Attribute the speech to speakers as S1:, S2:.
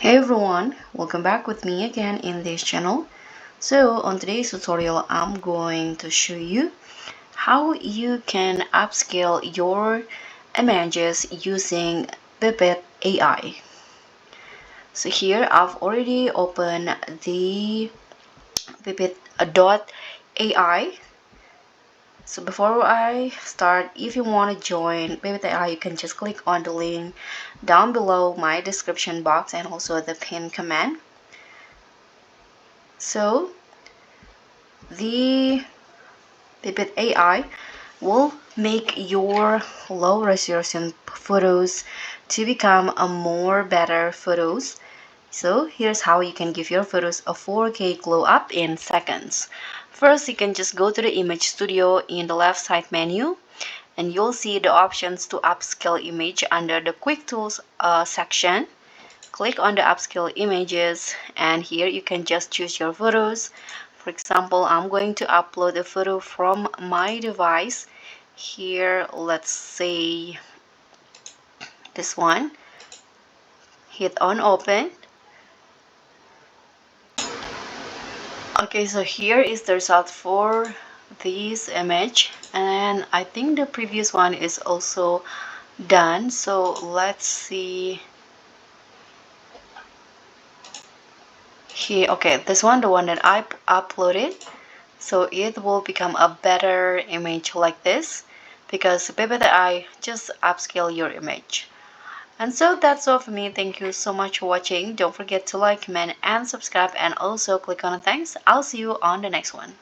S1: Hey everyone, welcome back with me again in this channel. So on today's tutorial, I'm going to show you how you can upscale your images using Pippit AI. So here I've already opened the Pippit.ai. So before I start, if you want to join Pippit AI, you can just click on the link down below my description box and also the pin command. So the Pippit AI will make your low resolution photos to become a more better photos. So here's how you can give your photos a 4K glow up in seconds. First, you can just go to the image studio in the left side menu and you'll see the options to upscale image under the quick tools section. Click on the upscale images and here you can just choose your photos. For example, I'm going to upload a photo from my device. Here, let's say this one. Hit on open. Okay, so here is the result for this image, and I think the previous one is also done. So let's see here. Okay, this one, the one that I uploaded, so it will become a better image like this because Pippit AI just upscale your image. And so that's all for me. Thank you so much for watching. Don't forget to like, comment, and subscribe, and also click on the thanks. I'll see you on the next one.